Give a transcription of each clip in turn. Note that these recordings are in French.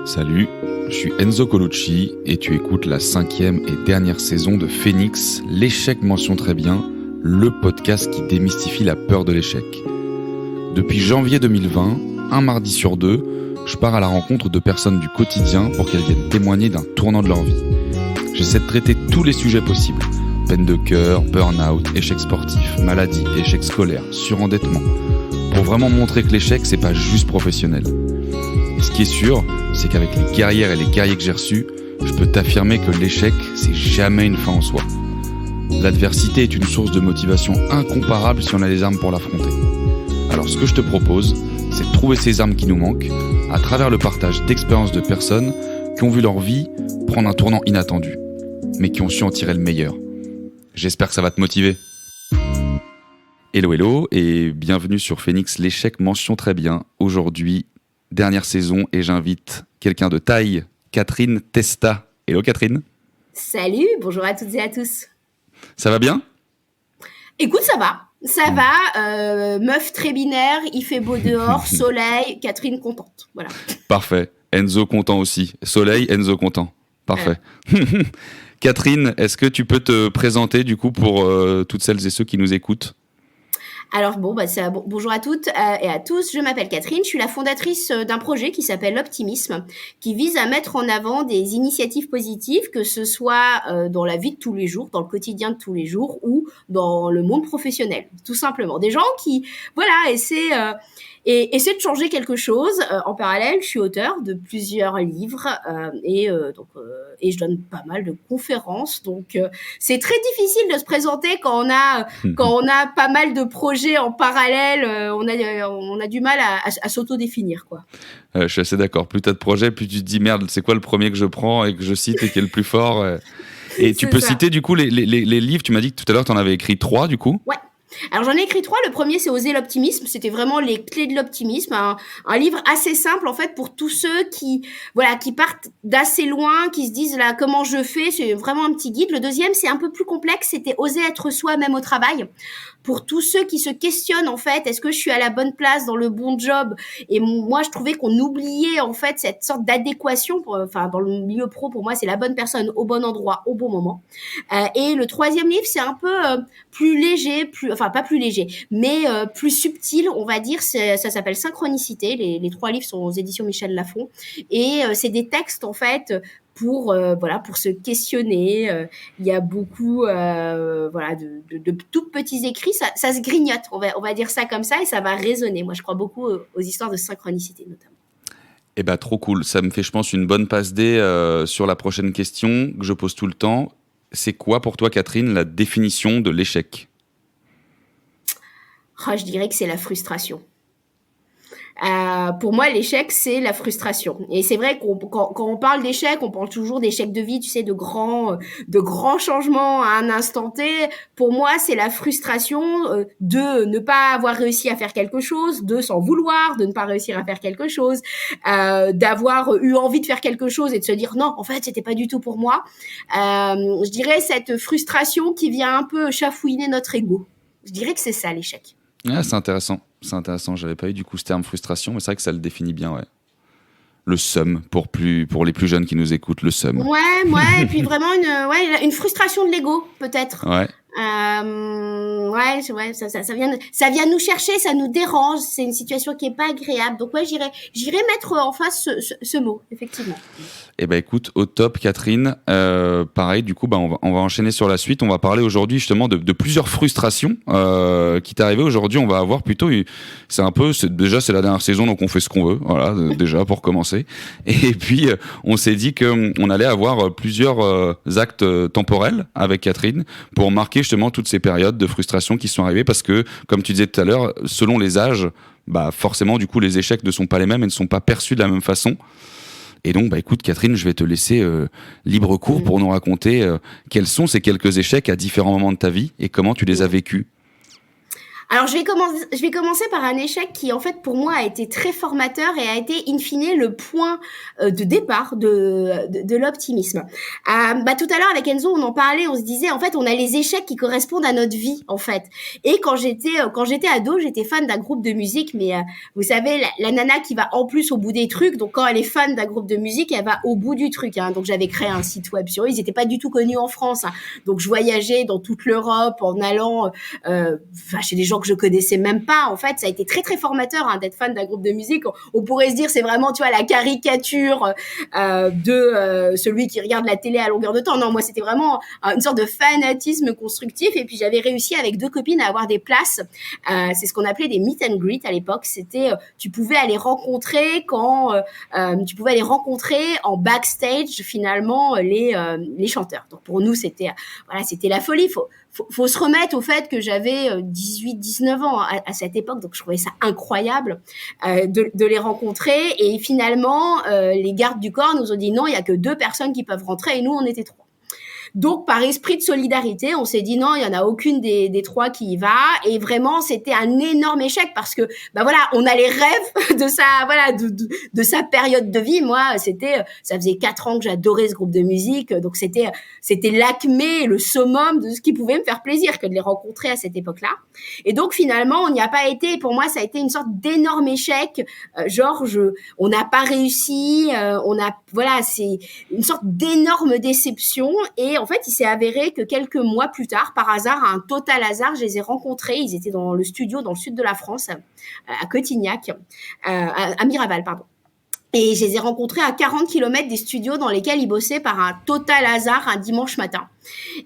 Salut, je suis Enzo Colucci et tu écoutes la 5e et dernière saison de Phoenix, l'échec mention très bien, le podcast qui démystifie la peur de l'échec. Depuis janvier 2020, un mardi sur deux, je pars à la rencontre de personnes du quotidien pour qu'elles viennent témoigner d'un tournant de leur vie. J'essaie de traiter tous les sujets possibles. Peine de cœur, burn-out, échec sportif, maladie, échec scolaire, surendettement. Pour vraiment montrer que l'échec, c'est pas juste professionnel. Et ce qui est sûr, c'est qu'avec les guerrières et les guerriers que j'ai reçus, je peux t'affirmer que l'échec, c'est jamais une fin en soi. L'adversité est une source de motivation incomparable si on a les armes pour l'affronter. Alors ce que je te propose, c'est de trouver ces armes qui nous manquent à travers le partage d'expériences de personnes qui ont vu leur vie prendre un tournant inattendu, mais qui ont su en tirer le meilleur. J'espère que ça va te motiver. Hello et bienvenue sur Phoenix, l'échec mention très bien. Aujourd'hui, dernière saison et j'invite quelqu'un de taille, Catherine Testa. Hello Catherine. Salut, bonjour à toutes et à tous. Ça va bien ? Écoute, ça va. Meuf très binaire, il fait beau dehors, soleil, Catherine contente. Voilà. Parfait. Enzo content aussi. Soleil, Enzo content. Parfait. Catherine, est-ce que tu peux te présenter du coup pour toutes celles et ceux qui nous écoutent ? Alors bonjour à toutes et à tous, je m'appelle Catherine, je suis la fondatrice d'un projet qui s'appelle l'Optimisme, qui vise à mettre en avant des initiatives positives, que ce soit dans la vie de tous les jours, dans le quotidien de tous les jours ou dans le monde professionnel, tout simplement. Des gens qui, essaient de changer quelque chose. En parallèle, je suis auteure de plusieurs livres et je donne pas mal de conférences. Donc, c'est très difficile de se présenter quand on a pas mal de projets en parallèle. On a du mal à s'auto-définir, quoi. Je suis assez d'accord. Plus tu as de projets, plus tu te dis merde, c'est quoi le premier que je prends et que je cite et qui est le plus fort. Et tu peux citer du coup les livres. Tu m'as dit que tout à l'heure tu en avais écrit 3 du coup. Ouais. Alors j'en ai écrit 3. Le premier, c'est Oser l'optimisme. C'était vraiment les clés de l'optimisme, un livre assez simple en fait pour tous ceux qui partent d'assez loin, qui se disent là comment je fais. C'est vraiment un petit guide. Le deuxième, c'est un peu plus complexe. C'était Oser être soi même au travail. Pour tous ceux qui se questionnent en fait, est-ce que je suis à la bonne place dans le bon job ? Et moi, je trouvais qu'on oubliait en fait cette sorte d'adéquation. Dans le milieu pro, pour moi, c'est la bonne personne au bon endroit au bon moment. Et le troisième livre, c'est un peu plus léger, pas plus léger, mais plus subtil, on va dire. Ça s'appelle Synchronicité. Les 3 livres sont aux éditions Michel Lafon. Et c'est des textes en fait pour se questionner. Il y a beaucoup de tout petits écrits. Ça se grignote, on va dire ça comme ça, et ça va résonner. Moi, je crois beaucoup aux histoires de synchronicité notamment. Eh ben trop cool. Ça me fait, je pense, une bonne passe D sur la prochaine question que je pose tout le temps. C'est quoi pour toi, Catherine, la définition de l'échec ? Je dirais que c'est la frustration. Pour moi, l'échec, c'est la frustration. Et c'est vrai quand on parle d'échec, on parle toujours d'échec de vie, tu sais, de grands changements à un instant T. Pour moi, c'est la frustration de ne pas avoir réussi à faire quelque chose, de s'en vouloir, de ne pas réussir à faire quelque chose, d'avoir eu envie de faire quelque chose et de se dire non, en fait, c'était pas du tout pour moi. Je dirais cette frustration qui vient un peu chafouiner notre ego. Je dirais que c'est ça, l'échec. Ah, c'est intéressant. J'avais pas eu du coup ce terme frustration, mais c'est vrai que ça le définit bien, ouais. Le seum, pour les plus jeunes qui nous écoutent, le seum. Ouais, et puis vraiment une frustration de l'ego, peut-être. Ouais. Ça vient nous chercher, ça nous dérange, c'est une situation qui est pas agréable. Donc j'irais mettre en face ce mot, effectivement. Eh ben écoute, au top Catherine, pareil du coup on va enchaîner sur la suite. On va parler aujourd'hui justement de plusieurs frustrations qui t'est arrivé aujourd'hui. On va avoir plutôt, c'est la dernière saison donc on fait ce qu'on veut, voilà déjà pour commencer. Et puis on s'est dit qu'on allait avoir plusieurs actes temporels avec Catherine pour marquer justement toutes ces périodes de frustration qui sont arrivées parce que comme tu disais tout à l'heure, selon les âges, forcément du coup les échecs ne sont pas les mêmes et ne sont pas perçus de la même façon. Et donc, écoute, Catherine, je vais te laisser libre cours pour nous raconter quels sont ces quelques échecs à différents moments de ta vie et comment tu les as vécus. Alors, je vais commencer par un échec qui, en fait, pour moi, a été très formateur et a été, in fine, le point de départ de l'optimisme. Tout à l'heure, avec Enzo, on en parlait, on se disait, en fait, on a les échecs qui correspondent à notre vie, en fait. Et quand j'étais ado, j'étais fan d'un groupe de musique, mais vous savez, la nana qui va en plus au bout des trucs, donc quand elle est fan d'un groupe de musique, elle va au bout du truc. Hein. Donc, j'avais créé un site web sur eux, ils n'étaient pas du tout connus en France. Hein. Donc, je voyageais dans toute l'Europe en allant chez des gens que je connaissais même pas. En fait, ça a été très très formateur d'être fan d'un groupe de musique. On pourrait se dire c'est vraiment, tu vois, la caricature de celui qui regarde la télé à longueur de temps. Non, moi c'était vraiment une sorte de fanatisme constructif. Et puis j'avais réussi avec 2 copines à avoir des places. C'est ce qu'on appelait des meet and greet à l'époque. C'était tu pouvais aller rencontrer en backstage finalement les chanteurs. Donc pour nous c'était la folie. Faut se remettre au fait que j'avais 18-19 ans à cette époque, donc je trouvais ça incroyable de les rencontrer. Et finalement, les gardes du corps nous ont dit non, il y a que 2 personnes qui peuvent rentrer, et nous, on était 3. Donc, par esprit de solidarité, on s'est dit non, il y en a aucune des 3 qui y va. Et vraiment, c'était un énorme échec parce que, on a les rêves de sa période de vie. Moi, ça faisait 4 ans que j'adorais ce groupe de musique. Donc, c'était l'acmé, le summum de ce qui pouvait me faire plaisir que de les rencontrer à cette époque-là. Et donc, finalement, on n'y a pas été. Et pour moi, ça a été une sorte d'énorme échec. On n'a pas réussi. C'est une sorte d'énorme déception. Et en fait, il s'est avéré que quelques mois plus tard, par hasard, à un total hasard, je les ai rencontrés. Ils étaient dans le studio dans le sud de la France, à Cotignac, à Miraval, pardon. Et je les ai rencontrés à 40 km des studios dans lesquels ils bossaient par un total hasard un dimanche matin.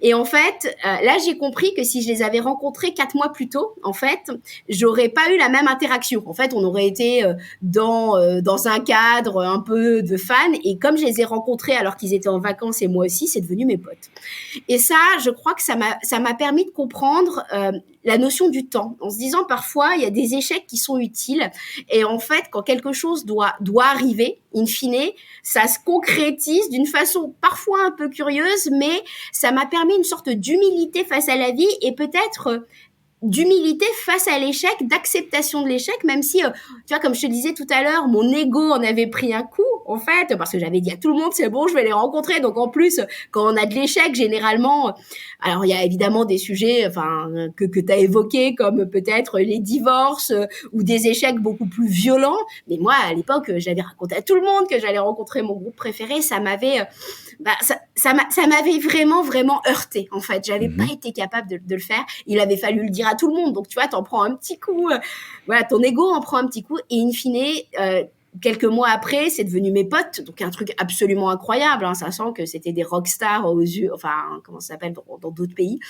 Et en fait, là, j'ai compris que si je les avais rencontrés 4 mois plus tôt, en fait, j'aurais pas eu la même interaction. En fait, on aurait été dans un cadre un peu de fans. Et comme je les ai rencontrés alors qu'ils étaient en vacances et moi aussi, c'est devenu mes potes. Et ça, je crois que ça m'a permis de comprendre la notion du temps. En se disant parfois, il y a des échecs qui sont utiles. Et en fait, quand quelque chose doit arriver, in fine, ça se concrétise d'une façon parfois un peu curieuse, mais ça m'a permis une sorte d'humilité face à la vie et peut-être d'humilité face à l'échec, d'acceptation de l'échec, même si, tu vois, comme je te disais tout à l'heure, mon ego en avait pris un coup, en fait, parce que j'avais dit à tout le monde, c'est bon, je vais les rencontrer. Donc, en plus, quand on a de l'échec, généralement, alors, il y a évidemment des sujets, que tu as évoqués, comme peut-être les divorces ou des échecs beaucoup plus violents. Mais moi, à l'époque, j'avais raconté à tout le monde que j'allais rencontrer mon groupe préféré. Ça m'avait, ça m'avait vraiment, vraiment heurté, en fait. J'avais pas été capable de le faire. Il avait fallu le dire à tout le monde. Donc, tu vois, t'en prends un petit coup. Ton ego en prend un petit coup. Et in fine, quelques mois après, c'est devenu mes potes. Donc, un truc absolument incroyable. Ça sent que c'était des rockstars aux yeux, comment ça s'appelle dans d'autres pays.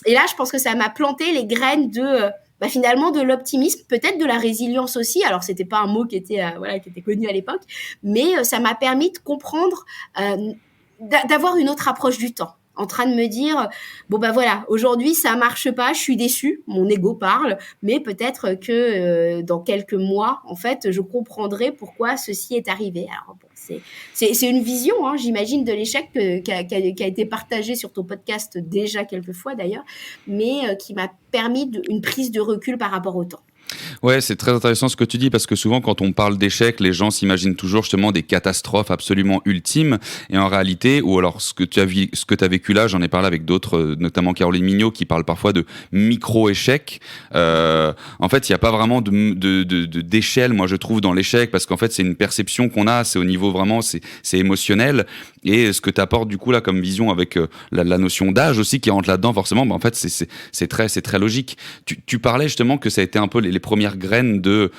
Et là, je pense que ça m'a planté les graines finalement de l'optimisme, peut-être de la résilience aussi. Alors, c'était pas un mot qui était connu à l'époque, mais ça m'a permis de comprendre, d'avoir une autre approche du temps. En train de me dire, aujourd'hui ça marche pas, je suis déçue, mon ego parle, mais peut-être que dans quelques mois, en fait, je comprendrai pourquoi ceci est arrivé. Alors c'est une vision, j'imagine, de l'échec qui a été partagée sur ton podcast déjà quelques fois d'ailleurs, mais qui m'a permis une prise de recul par rapport au temps. Ouais, c'est très intéressant ce que tu dis parce que souvent quand on parle d'échecs, les gens s'imaginent toujours justement des catastrophes absolument ultimes et en réalité, ou alors ce que tu as vécu là, j'en ai parlé avec d'autres, notamment Caroline Mignot qui parle parfois de micro-échecs. En fait, il n'y a pas vraiment d'échelle, moi je trouve, dans l'échec parce qu'en fait c'est une perception qu'on a, c'est au niveau vraiment, c'est émotionnel et ce que tu apportes du coup là comme vision avec la notion d'âge aussi qui rentre là-dedans forcément, en fait c'est très logique. Tu parlais justement que ça a été un peu les premières graines de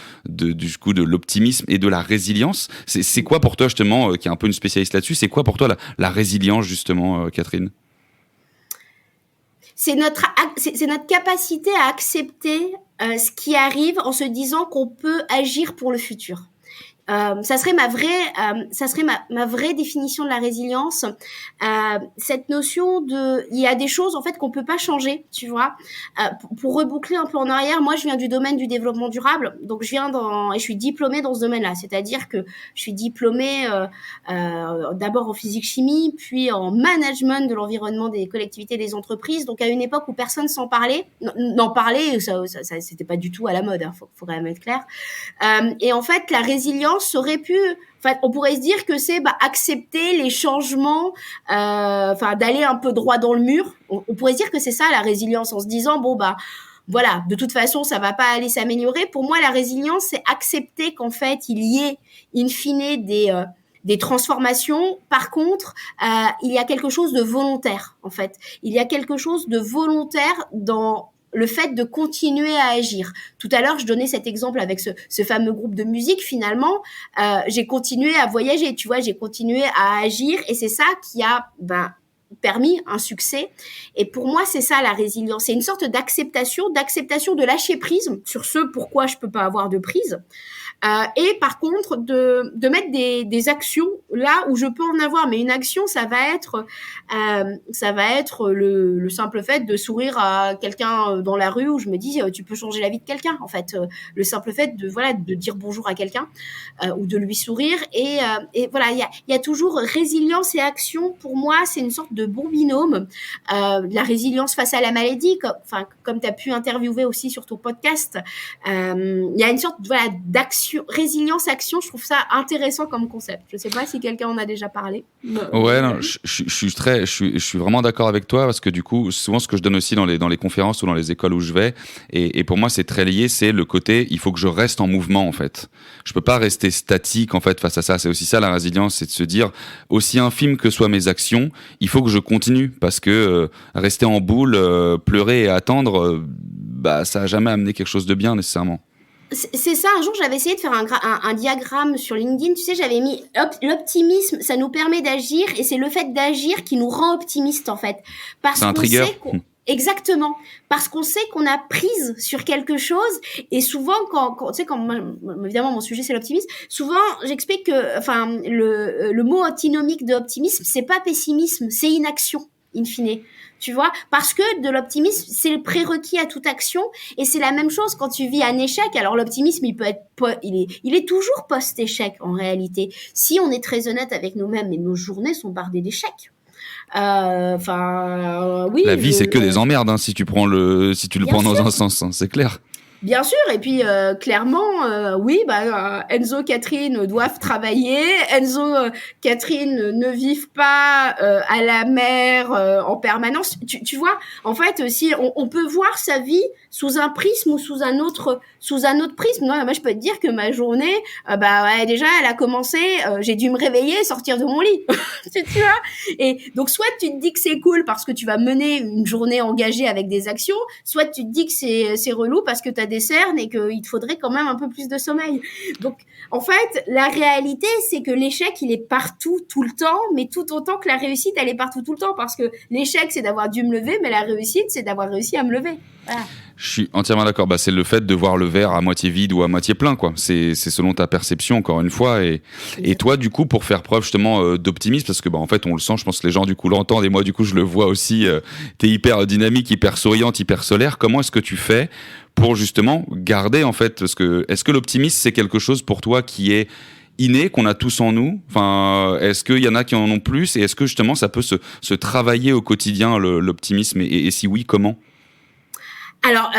l'optimisme et de la résilience. C'est quoi pour toi justement, qui est un peu une spécialiste là-dessus, c'est quoi pour toi la résilience justement, Catherine ? C'est notre capacité à accepter ce qui arrive en se disant qu'on peut agir pour le futur. Ça serait ma vraie définition de la résilience. Cette notion il y a des choses en fait qu'on peut pas changer, tu vois. Pour reboucler un peu en arrière, moi je viens du domaine du développement durable, donc et je suis diplômée dans ce domaine-là, c'est-à-dire que je suis diplômée d'abord en physique-chimie, puis en management de l'environnement des collectivités et des entreprises. Donc à une époque où personne n'en parlait, ça c'était pas du tout à la mode, hein, faut quand même être clair. Et en fait, la résilience aurait pu, enfin, on pourrait se dire que c'est accepter les changements, d'aller un peu droit dans le mur. On pourrait se dire que c'est ça la résilience, en se disant voilà, de toute façon, ça va pas aller s'améliorer. Pour moi, la résilience, c'est accepter qu'en fait, il y ait in fine des transformations. Par contre, il y a quelque chose de volontaire, en fait. Il y a quelque chose de volontaire dans le fait de continuer à agir. Tout à l'heure, je donnais cet exemple avec ce fameux groupe de musique. Finalement, j'ai continué à voyager, tu vois, j'ai continué à agir, et c'est ça qui a permis un succès. Et pour moi, c'est ça la résilience. C'est une sorte d'acceptation de lâcher prise sur ce pourquoi je peux pas avoir de prise. Et par contre, de mettre des actions là où je peux en avoir. Mais une action, ça va être le simple fait de sourire à quelqu'un dans la rue, où je me dis, tu peux changer la vie de quelqu'un. En fait, le simple fait de dire bonjour à quelqu'un ou de lui sourire. Et voilà, il y a toujours résilience et action. Pour moi, c'est une sorte de bon binôme. La résilience face à la maladie, comme tu as pu interviewer aussi sur ton podcast, il y a une sorte d'action. Résilience, action, je trouve ça intéressant comme concept. Je ne sais pas si quelqu'un en a déjà parlé. Ouais, non, je suis vraiment d'accord avec toi, parce que du coup, souvent ce que je donne aussi dans les conférences ou dans les écoles où je vais, et pour moi c'est très lié, c'est le côté, il faut que je reste en mouvement en fait. Je peux pas rester statique en fait face à ça. C'est aussi ça la résilience, c'est de se dire, aussi infime que soient mes actions, il faut que je continue, parce que rester en boule, pleurer et attendre, ça a jamais amené quelque chose de bien nécessairement. C'est ça, un jour j'avais essayé de faire un diagramme sur LinkedIn, tu sais, j'avais mis l'optimisme, ça nous permet d'agir, et c'est le fait d'agir qui nous rend optimistes en fait. Parce c'est un trigger. Exactement, parce qu'on sait qu'on a prise sur quelque chose, et souvent quand tu sais, évidemment mon sujet c'est l'optimisme, souvent j'explique que le mot antinomique de optimisme, c'est pas pessimisme, c'est inaction in fine. Tu vois, parce que de l'optimisme, c'est le prérequis à toute action, et c'est la même chose quand tu vis un échec. Alors l'optimisme, il est toujours post-échec en réalité. Si on est très honnête avec nous-mêmes, et nos journées sont bardées d'échecs. Oui. La vie, c'est que des emmerdes, hein, si tu le prends dans un sens, hein, c'est clair. Bien sûr, et puis clairement, oui, Enzo, Catherine doivent travailler. Enzo, Catherine ne vivent pas à la mer en permanence. Tu vois, en fait, si on peut voir sa vie sous un prisme ou sous un autre prisme. Non, moi, je peux te dire que ma journée, déjà, elle a commencé. J'ai dû me réveiller, sortir de mon lit. tu vois. Et donc, soit tu te dis que c'est cool parce que tu vas mener une journée engagée avec des actions, soit tu te dis que c'est relou parce que t'as des cernes et qu'il te faudrait quand même un peu plus de sommeil. Donc, en fait, la réalité, c'est que l'échec, il est partout, tout le temps, mais tout autant que la réussite, elle est partout, tout le temps, parce que l'échec, c'est d'avoir dû me lever, mais la réussite, c'est d'avoir réussi à me lever. Voilà. Je suis entièrement d'accord. C'est le fait de voir le verre à moitié vide ou à moitié plein, quoi. C'est selon ta perception, encore une fois. Et toi, du coup, pour faire preuve justement d'optimisme, parce que en fait, on le sent, je pense que les gens du coup l'entendent, et moi du coup je le vois aussi. T'es hyper dynamique, hyper souriante, hyper solaire. Comment est-ce que tu fais pour justement garder en fait, est-ce que l'optimisme c'est quelque chose pour toi qui est inné, qu'on a tous en nous? Enfin, est-ce qu'il y en a qui en ont plus, et est-ce que justement ça peut se travailler au quotidien, l'optimisme, et si oui, comment? Alors,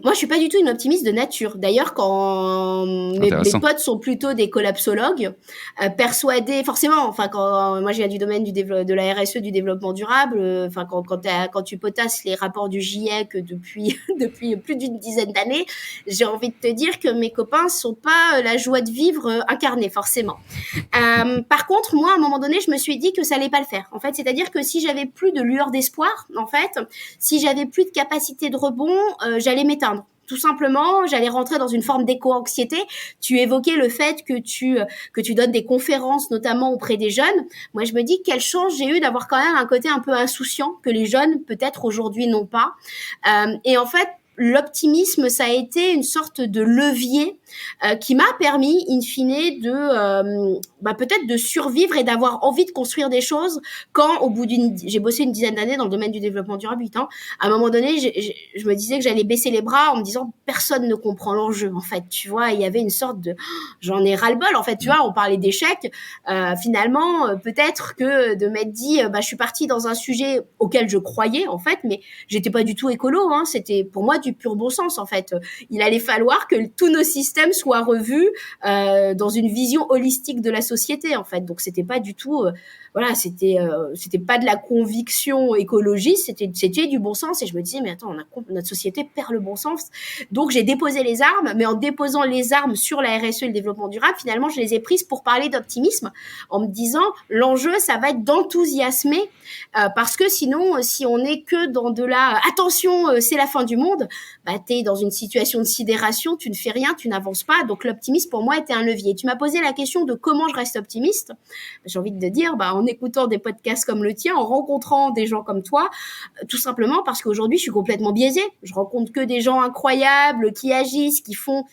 moi, je suis pas du tout une optimiste de nature. D'ailleurs, quand mes potes sont plutôt des collapsologues, persuadés, forcément, quand moi je viens du domaine de la RSE, du développement durable, quand tu potasses les rapports du GIEC depuis plus d'une dizaine d'années, j'ai envie de te dire que mes copains sont pas la joie de vivre incarnée, forcément. Par contre, moi, à un moment donné, je me suis dit que ça allait pas le faire. En fait, c'est-à-dire que si j'avais plus de lueur d'espoir, en fait, si j'avais plus de capacité de rebond, j'allais m'éteindre. Tout simplement, j'allais rentrer dans une forme d'éco-anxiété. Tu évoquais le fait que tu donnes des conférences, notamment auprès des jeunes. Moi, je me dis quelle chance j'ai eu d'avoir quand même un côté un peu insouciant que les jeunes, peut-être aujourd'hui, n'ont pas. Et en fait, l'optimisme, ça a été une sorte de levier qui m'a permis, in fine, peut-être de survivre et d'avoir envie de construire des choses quand, au bout j'ai bossé une dizaine d'années dans le domaine du développement durable, 8 ans. À un moment donné, je me disais que j'allais baisser les bras en me disant personne ne comprend l'enjeu, en fait. Tu vois, il y avait une sorte de j'en ai ras-le-bol, en fait. Tu vois, on parlait d'échecs. Finalement, peut-être que de m'être dit, je suis partie dans un sujet auquel je croyais, en fait, mais j'étais pas du tout écolo, hein. C'était pour moi du pur bon sens, en fait. Il allait falloir que tous nos systèmes soient revus dans une vision holistique de la société, en fait. Donc c'était pas du tout c'était pas de la conviction écologiste, c'était du bon sens. Et je me disais, mais attends, notre société perd le bon sens. Donc j'ai déposé les armes, mais en déposant les armes sur la RSE et le développement durable, finalement je les ai prises pour parler d'optimisme, en me disant l'enjeu ça va être d'enthousiasmer, parce que sinon si on n'est que dans de la attention, c'est la fin du monde, t'es dans une situation de sidération, tu ne fais rien, tu n'avances pas. Donc l'optimisme pour moi était un levier. Tu m'as posé la question de comment je reste optimiste. J'ai envie de te dire, en écoutant des podcasts comme le tien, en rencontrant des gens comme toi, tout simplement parce qu'aujourd'hui je suis complètement biaisée. Je rencontre que des gens incroyables qui agissent, qui font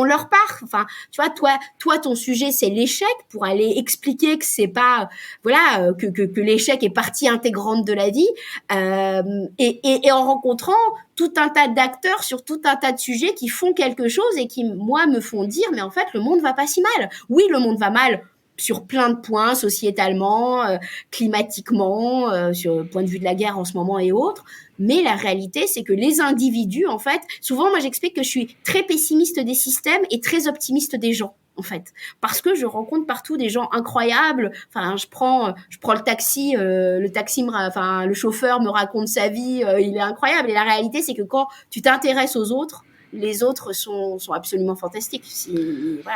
leur part. Enfin, tu vois, toi ton sujet c'est l'échec, pour aller expliquer que c'est pas que l'échec est partie intégrante de la vie, et en rencontrant tout un tas d'acteurs sur tout un tas de sujets qui font quelque chose et qui, moi, me font dire, mais en fait, le monde va pas si mal. Oui, le monde va mal sur plein de points, sociétalement, climatiquement, sur le point de vue de la guerre en ce moment et autres. Mais la réalité, c'est que les individus, en fait, souvent, moi, j'explique que je suis très pessimiste des systèmes et très optimiste des gens, en fait, parce que je rencontre partout des gens incroyables. Enfin, je prends le taxi, le chauffeur me raconte sa vie, il est incroyable. Et la réalité, c'est que quand tu t'intéresses aux autres, les autres sont absolument fantastiques.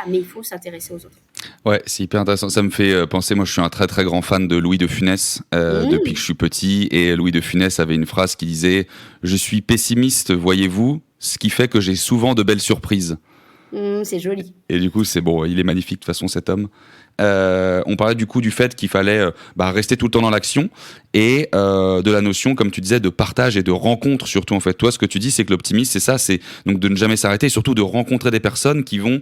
Mais il faut s'intéresser aux autres. Ouais, c'est hyper intéressant. Ça me fait penser, moi je suis un très très grand fan de Louis de Funès depuis que je suis petit, et Louis de Funès avait une phrase qui disait « Je suis pessimiste, voyez-vous, ce qui fait que j'ai souvent de belles surprises ». C'est joli. Et du coup, c'est bon, il est magnifique de toute façon cet homme. On parlait du coup du fait qu'il fallait rester tout le temps dans l'action, et de la notion, comme tu disais, de partage et de rencontre surtout. En fait, toi, ce que tu dis, c'est que l'optimisme, c'est ça, c'est donc de ne jamais s'arrêter, et surtout de rencontrer des personnes qui vont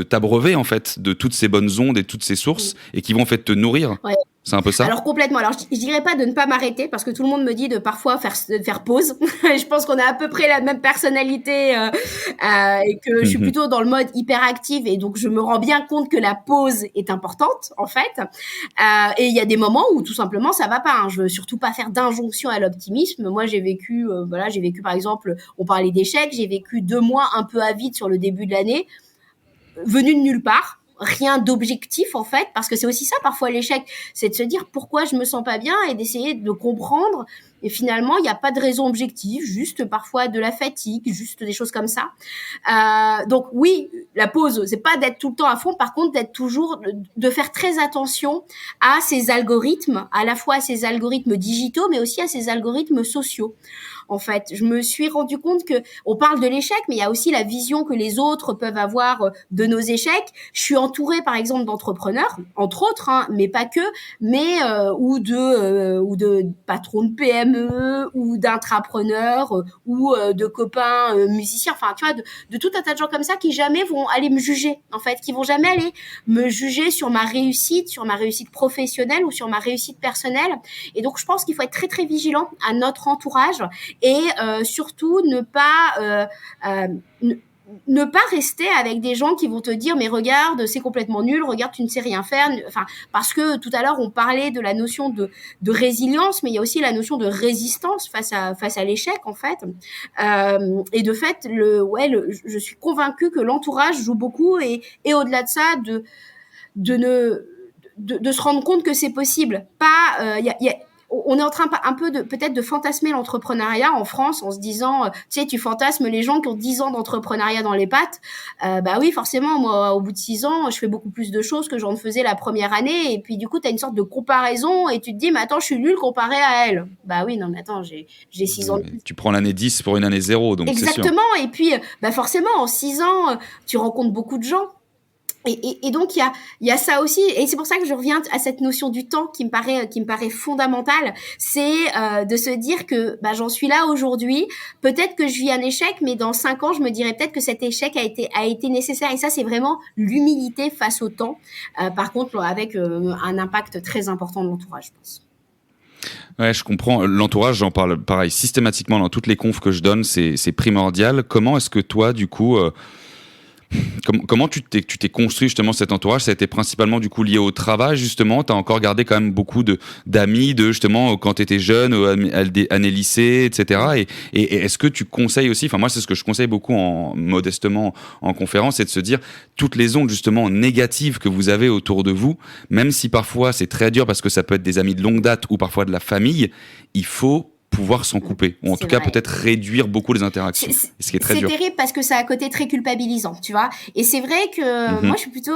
t'abreuver en fait de toutes ces bonnes ondes et toutes ces sources, et qui vont en fait te nourrir. Ouais. C'est un peu ça. Alors complètement. Alors je dirais pas de ne pas m'arrêter, parce que tout le monde me dit de parfois faire pause. Je pense qu'on a à peu près la même personnalité, et que je suis plutôt dans le mode hyperactive, et donc je me rends bien compte que la pause est importante en fait. Et il y a des moments où tout simplement ça va pas. Hein. Je veux surtout pas faire d'injonction à l'optimisme. Moi j'ai vécu par exemple, on parlait d'échecs, j'ai vécu 2 mois un peu avides sur le début de l'année, venu de nulle part. Rien d'objectif en fait, parce que c'est aussi ça parfois l'échec, c'est de se dire pourquoi je me sens pas bien et d'essayer de comprendre, et finalement il n'y a pas de raison objective, juste parfois de la fatigue, juste des choses comme ça. Donc oui, la pause, c'est pas d'être tout le temps à fond, par contre d'être toujours, de faire très attention à ces algorithmes, à la fois à ces algorithmes digitaux mais aussi à ces algorithmes sociaux. En fait, je me suis rendu compte que on parle de l'échec, mais il y a aussi la vision que les autres peuvent avoir de nos échecs. Je suis entourée, par exemple, d'entrepreneurs, entre autres, hein, mais pas que, mais ou de patrons de PME, ou d'intrapreneurs, ou de copains musiciens. Enfin, tu vois, de tout un tas de gens comme ça qui jamais vont aller me juger, en fait, qui vont jamais aller me juger sur ma réussite professionnelle ou sur ma réussite personnelle. Et donc, je pense qu'il faut être très très vigilant à notre entourage. Et surtout ne pas rester avec des gens qui vont te dire mais regarde c'est complètement nul, regarde tu ne sais rien faire, enfin parce que tout à l'heure on parlait de la notion de résilience, mais il y a aussi la notion de résistance face à l'échec en fait, et de fait je suis convaincue que l'entourage joue beaucoup, et au-delà de ça de se rendre compte que c'est possible. On est en train un peu peut-être de fantasmer l'entrepreneuriat en France en se disant, tu fantasmes les gens qui ont 10 ans d'entrepreneuriat dans les pattes. Oui, forcément, moi, au bout de 6 ans, je fais beaucoup plus de choses que j'en faisais la première année. Et puis, du coup, tu as une sorte de comparaison et tu te dis, mais attends, je suis nulle comparé à elle. Oui, non, mais attends, j'ai 6 ans. Tu prends l'année 10 pour une année 0, donc exactement, c'est sûr. Et puis, forcément, en 6 ans, tu rencontres beaucoup de gens. Et donc il y a ça aussi, et c'est pour ça que je reviens à cette notion du temps qui me paraît fondamentale. C'est de se dire que j'en suis là aujourd'hui. Peut-être que je vis un échec, mais dans 5 ans, je me dirais peut-être que cet échec a été nécessaire. Et ça, c'est vraiment l'humilité face au temps. Par contre, avec un impact très important de l'entourage, je pense. Ouais, je comprends. L'entourage, j'en parle pareil systématiquement dans toutes les confs que je donne, c'est primordial. Comment est-ce que toi, du coup, comment tu t'es construit justement cet entourage? Ça a été principalement du coup lié au travail justement. T'as encore gardé quand même beaucoup d'amis de justement quand t'étais jeune, année lycée, etc. Et est-ce que tu conseilles aussi, enfin moi c'est ce que je conseille beaucoup modestement en conférence, c'est de se dire toutes les ondes justement négatives que vous avez autour de vous, même si parfois c'est très dur parce que ça peut être des amis de longue date ou parfois de la famille, il faut pouvoir s'en couper, ou en tout cas peut-être réduire beaucoup les interactions, ce qui est très dur. C'est terrible parce que ça a un côté très culpabilisant, tu vois. Et c'est vrai que moi je suis plutôt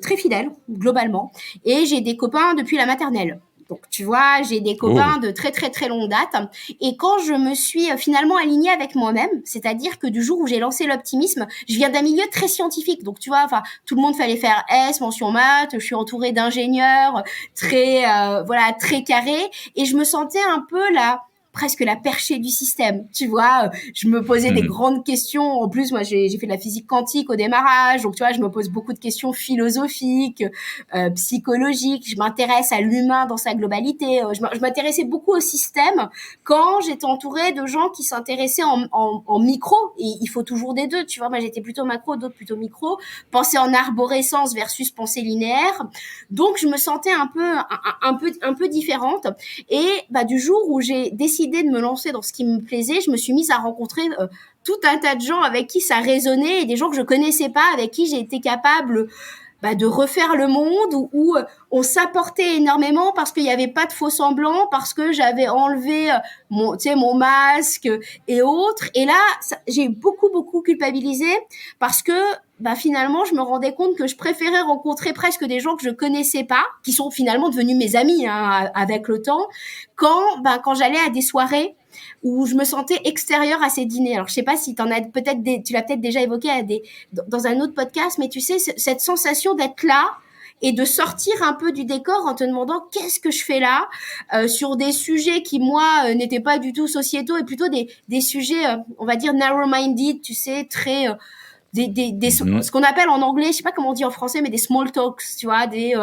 très fidèle globalement, et j'ai des copains depuis la maternelle. Donc, tu vois, j'ai des copains de très, très, très longue date. Et quand je me suis finalement alignée avec moi-même, c'est-à-dire que du jour où j'ai lancé l'optimisme, je viens d'un milieu très scientifique. Donc, tu vois, enfin, tout le monde fallait faire S, mention maths. Je suis entourée d'ingénieurs très, très carrés. Et je me sentais un peu presque la perchée du système, tu vois. Je me posais des grandes questions. En plus, moi, j'ai fait de la physique quantique au démarrage. Donc, tu vois, je me pose beaucoup de questions philosophiques, psychologiques. Je m'intéresse à l'humain dans sa globalité. Je m'intéressais beaucoup au système quand j'étais entourée de gens qui s'intéressaient en micro. Et il faut toujours des deux, tu vois. Moi, j'étais plutôt macro, d'autres plutôt micro. Penser en arborescence versus pensée linéaire. Donc, je me sentais un peu différente. Et du jour où j'ai décidé de me lancer dans ce qui me plaisait, je me suis mise à rencontrer tout un tas de gens avec qui ça résonnait, et des gens que je connaissais pas, avec qui j'ai été capable de refaire le monde, où on s'apportait énormément parce qu'il n'y avait pas de faux semblants, parce que j'avais enlevé mon masque et autres. Et là, j'ai beaucoup culpabilisé parce que finalement, je me rendais compte que je préférais rencontrer presque des gens que je connaissais pas, qui sont finalement devenus mes amis avec le temps, quand j'allais à des soirées où je me sentais extérieure à ces dîners. Alors, je sais pas si tu l'as peut-être déjà évoqué dans un autre podcast, mais tu sais, cette sensation d'être là et de sortir un peu du décor en te demandant qu'est-ce que je fais là, sur des sujets qui, moi, n'étaient pas du tout sociétaux, et plutôt des sujets, on va dire, narrow-minded, tu sais, très... ce qu'on appelle en anglais, je sais pas comment on dit en français, mais des small talks, tu vois, des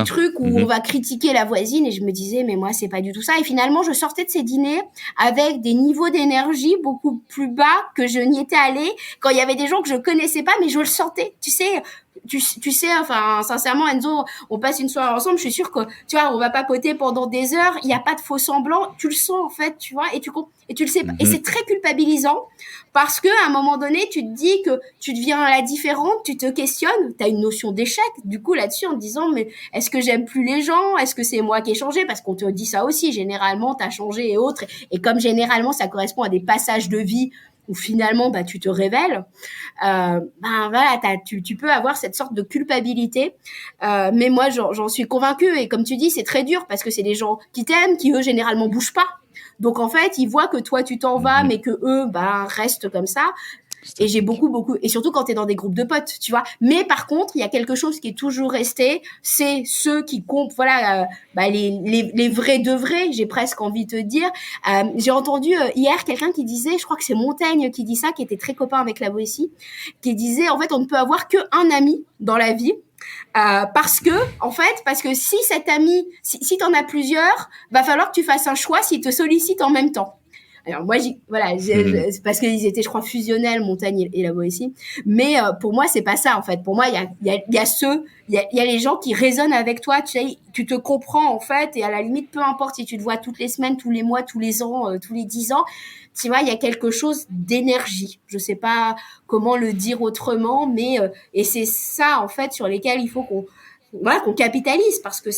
trucs où on va critiquer la voisine. Et je me disais, mais moi, c'est pas du tout ça. Et finalement, je sortais de ces dîners avec des niveaux d'énergie beaucoup plus bas que je n'y étais allée quand il y avait des gens que je connaissais pas, mais je le sentais, tu sais. Tu sais, enfin, sincèrement, Enzo, on passe une soirée ensemble, je suis sûre que, tu vois, on va papoter pendant des heures, il n'y a pas de faux semblants, tu le sens, en fait, tu vois, et tu le sais pas. Et c'est très culpabilisant parce que, à un moment donné, tu te dis que tu deviens la différente, tu te questionnes, tu as une notion d'échec, du coup, là-dessus, en te disant, mais est-ce que j'aime plus les gens? Est-ce que c'est moi qui ai changé? Parce qu'on te dit ça aussi, généralement, t'as changé et autres. Et comme généralement, ça correspond à des passages de vie où finalement tu te révèles, voilà, tu peux avoir cette sorte de culpabilité, mais moi j'en suis convaincue, et comme tu dis, c'est très dur parce que c'est des gens qui t'aiment, qui eux généralement bougent pas, donc en fait ils voient que toi tu t'en vas, mais que eux restent comme ça. Et j'ai beaucoup, et surtout quand t'es dans des groupes de potes, tu vois. Mais par contre, il y a quelque chose qui est toujours resté, c'est ceux qui comptent, voilà, les vrais de vrais, j'ai presque envie de te dire. J'ai entendu hier quelqu'un qui disait, je crois que c'est Montaigne qui dit ça, qui était très copain avec la Boétie, qui disait, en fait, on ne peut avoir que un ami dans la vie. Parce que si cet ami, si t'en as plusieurs, va falloir que tu fasses un choix s'il te sollicite en même temps. Alors moi, c'est parce qu'ils étaient, je crois, fusionnels, Montaigne et la Boétie. Mais pour moi, c'est pas ça en fait. Pour moi, il y a les gens qui résonnent avec toi. Tu sais, tu te comprends en fait, et à la limite, peu importe si tu te vois toutes les semaines, tous les mois, tous les ans, tous les 10 ans. Tu vois, il y a quelque chose d'énergie. Je sais pas comment le dire autrement, mais et c'est ça en fait sur lesquels il faut qu'on capitalise, parce que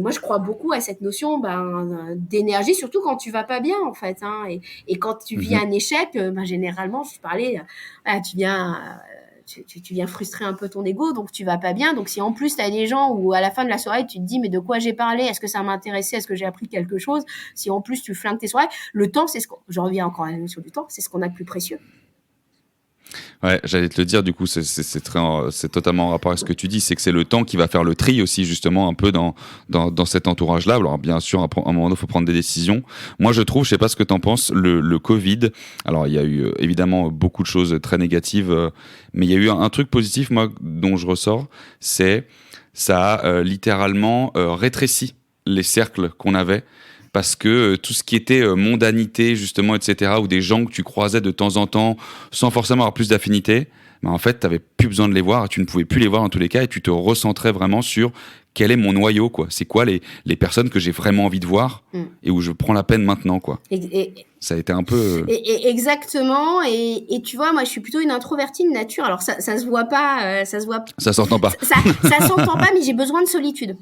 moi je crois beaucoup à cette notion d'énergie, surtout quand tu vas pas bien en fait, et quand tu vis un échec, généralement je parlais, tu viens frustrer un peu ton ego, donc tu vas pas bien. Donc si en plus tu as des gens où à la fin de la soirée tu te dis mais de quoi j'ai parlé, est-ce que ça m'intéressait, est-ce que j'ai appris quelque chose, si en plus tu flingues tes soirées, le temps, j'en reviens encore à la notion du temps, c'est ce qu'on a de plus précieux. Ouais, j'allais te le dire, du coup, c'est totalement en rapport avec ce que tu dis, c'est que c'est le temps qui va faire le tri aussi, justement, un peu dans cet entourage-là. Alors, bien sûr, à un moment donné, il faut prendre des décisions. Moi, je trouve, je sais pas ce que tu en penses, le Covid, alors, il y a eu évidemment beaucoup de choses très négatives, mais il y a eu un truc positif, moi, dont je ressors, c'est ça a littéralement rétréci les cercles qu'on avait. Parce que tout ce qui était mondanité, justement, etc., ou des gens que tu croisais de temps en temps, sans forcément avoir plus d'affinité, bah, en fait, tu n'avais plus besoin de les voir, tu ne pouvais plus les voir dans tous les cas, et tu te recentrais vraiment sur quel est mon noyau, quoi. C'est quoi les personnes que j'ai vraiment envie de voir, et où je prends la peine maintenant, quoi. Ça a été un peu... Exactement. Et tu vois, moi, je suis plutôt une introvertie de nature. Alors, ça se voit pas. Ça s'entend pas. Ça s'entend pas, mais j'ai besoin de solitude.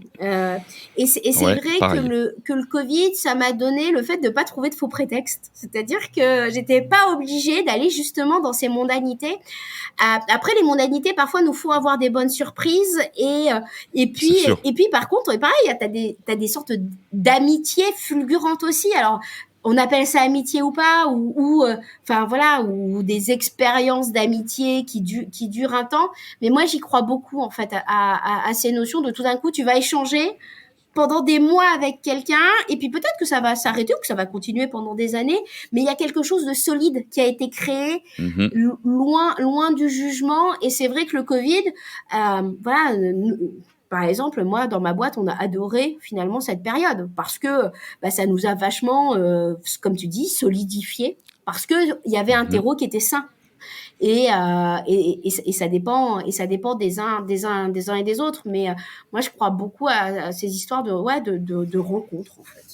Et c'est Ouais, vrai pareil. que le Covid, ça m'a donné le fait de pas trouver de faux prétextes. C'est-à-dire que j'étais pas obligée d'aller justement dans ces mondanités. Après, les mondanités, parfois, nous font avoir des bonnes surprises. Et puis, par contre, pareil, t'as des sortes d'amitiés fulgurantes aussi. Alors, on appelle ça amitié ou pas, enfin voilà, ou des expériences d'amitié qui durent un temps. Mais moi, j'y crois beaucoup en fait à ces notions de tout d'un coup, tu vas échanger pendant des mois avec quelqu'un, et puis peut-être que ça va s'arrêter ou que ça va continuer pendant des années, mais il y a quelque chose de solide qui a été créé loin du jugement. Et c'est vrai que le Covid, voilà. Par exemple, moi, dans ma boîte, on a adoré finalement cette période parce que ça nous a vachement, comme tu dis, solidifié, parce que il y avait un terreau qui était sain. Et ça dépend des uns et des autres. Mais moi, je crois beaucoup à ces histoires de rencontres. En fait,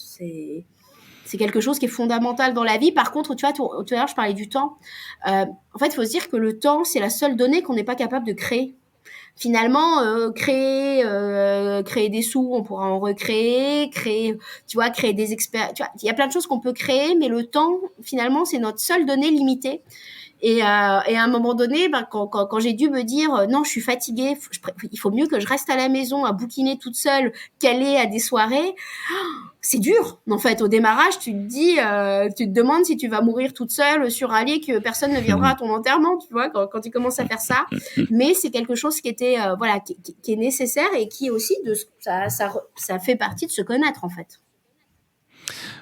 c'est quelque chose qui est fondamental dans la vie. Par contre, tu vois, tout à l'heure, je parlais du temps. En fait, il faut se dire que le temps, c'est la seule donnée qu'on n'est pas capable de créer. Finalement, créer des sous, on pourra en recréer, créer des experts. Tu vois, il y a plein de choses qu'on peut créer, mais le temps, finalement, c'est notre seule donnée limitée. Et à un moment donné, quand j'ai dû me dire non, je suis fatiguée, il faut mieux que je reste à la maison à bouquiner toute seule, qu'aller à des soirées. C'est dur. En fait, au démarrage, tu te demandes si tu vas mourir toute seule sur un lit, que personne ne viendra à ton enterrement, tu vois, quand tu commences à faire ça. Mais c'est quelque chose qui était qui est nécessaire, et qui est aussi ça fait partie de se connaître en fait.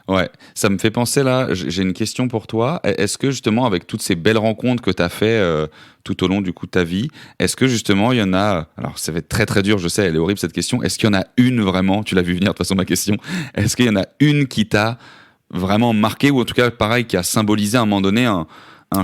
Ouais, ça me fait penser là, j'ai une question pour toi. Est-ce que justement, avec toutes ces belles rencontres que tu as fait tout au long du coup de ta vie, est-ce que justement il y en a, alors ça va être très très dur, je sais, elle est horrible cette question, est-ce qu'il y en a une vraiment, tu l'as vu venir de toute façon ma question, est-ce qu'il y en a une qui t'a vraiment marqué, ou en tout cas pareil, qui a symbolisé à un moment donné un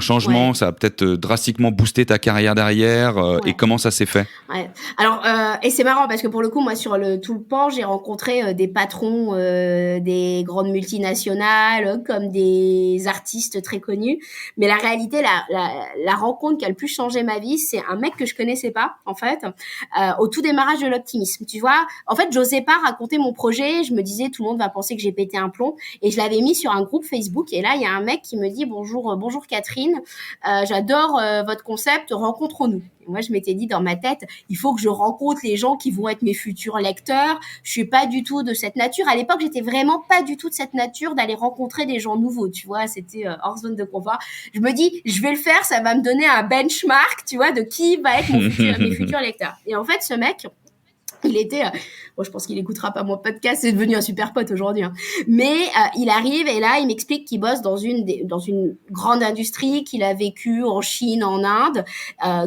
changement, Ouais. ça a peut-être drastiquement boosté ta carrière derrière, Ouais. et comment ça s'est fait? Ouais. Alors, et c'est marrant parce que pour le coup, moi, sur tout le pan, j'ai rencontré des patrons des grandes multinationales, comme des artistes très connus. Mais la réalité, la rencontre qui a le plus changé ma vie, c'est un mec que je connaissais pas, en fait, au tout démarrage de l'optimisme. Tu vois, en fait, j'osais pas raconter mon projet. Je me disais, tout le monde va penser que j'ai pété un plomb. Et je l'avais mis sur un groupe Facebook. Et là, il y a un mec qui me dit, bonjour Catherine, j'adore votre concept, rencontrons-nous. Et moi, je m'étais dit dans ma tête, il faut que je rencontre les gens qui vont être mes futurs lecteurs. Je suis pas du tout de cette nature. À l'époque, j'étais vraiment pas du tout de cette nature d'aller rencontrer des gens nouveaux. Tu vois, c'était hors zone de confort. Je me dis, je vais le faire, ça va me donner un benchmark, tu vois, de qui va être mes futurs lecteurs. Et en fait, ce mec, il était, bon, je pense qu'il écoutera pas mon podcast, c'est devenu un super pote aujourd'hui, hein. Mais il arrive et là, il m'explique qu'il bosse dans une grande industrie, qu'il a vécu en Chine, en Inde,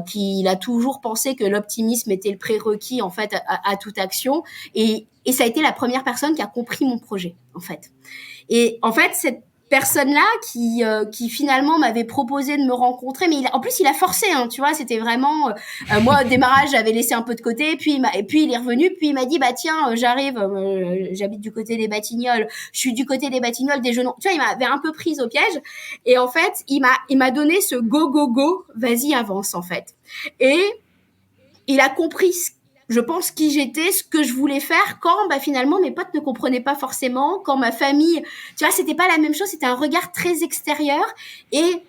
qu'il a toujours pensé que l'optimisme était le prérequis en fait à toute action. Et ça a été la première personne qui a compris mon projet, en fait. Et en fait, cette personne-là qui finalement m'avait proposé de me rencontrer, mais en plus il a forcé, hein, tu vois, c'était vraiment moi au démarrage j'avais laissé un peu de côté, puis il est revenu, puis il m'a dit bah tiens j'arrive, j'habite du côté des Batignolles, je suis du côté des Batignolles des Genoux, tu vois, il m'avait un peu prise au piège. Et en fait il m'a donné ce go, vas-y avance en fait. Et il a compris je pense qui j'étais, ce que je voulais faire, quand finalement mes potes ne comprenaient pas forcément, quand ma famille, tu vois, c'était pas la même chose, c'était un regard très extérieur. Et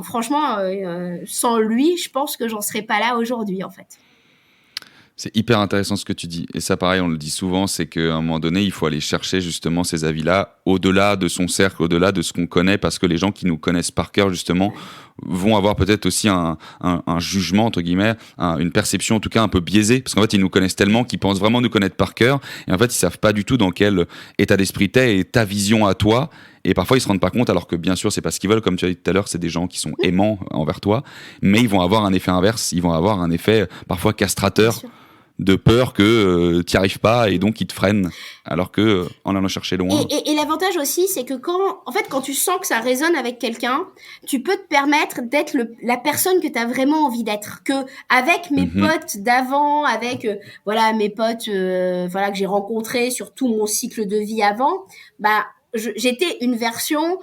franchement, sans lui, je pense que j'en serais pas là aujourd'hui en fait. C'est hyper intéressant ce que tu dis. Et ça, pareil, on le dit souvent, c'est qu'à un moment donné, il faut aller chercher justement ces avis-là au-delà de son cercle, au-delà de ce qu'on connaît, parce que les gens qui nous connaissent par cœur, justement, vont avoir peut-être aussi un jugement, entre guillemets, une perception en tout cas un peu biaisée, parce qu'en fait, ils nous connaissent tellement qu'ils pensent vraiment nous connaître par cœur, et en fait, ils savent pas du tout dans quel état d'esprit t'es et ta vision à toi. Et parfois, ils se rendent pas compte, alors que bien sûr, c'est pas ce qu'ils veulent. Comme tu as dit tout à l'heure, c'est des gens qui sont aimants envers toi, mais ils vont avoir un effet inverse. Ils vont avoir un effet parfois castrateur, de peur que tu n'y arrives pas et donc ils te freinent, alors que en allant chercher loin. Et l'avantage aussi, c'est que quand tu sens que ça résonne avec quelqu'un, tu peux te permettre d'être la personne que tu as vraiment envie d'être. Que avec mes potes d'avant, avec mes potes que j'ai rencontrés sur tout mon cycle de vie avant, j'étais une version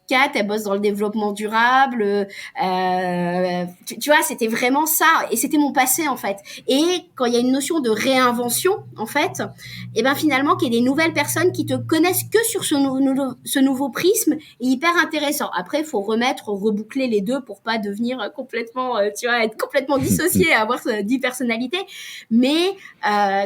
Kat, elle bosse dans le développement durable. Tu vois, c'était vraiment ça. Et c'était mon passé, en fait. Et quand il y a une notion de réinvention, en fait, et ben finalement, qu'il y ait des nouvelles personnes qui te connaissent que sur ce nouveau prisme est hyper intéressant. Après, il faut reboucler les deux pour pas devenir complètement, être complètement dissocié, avoir 10 personnalités. Mais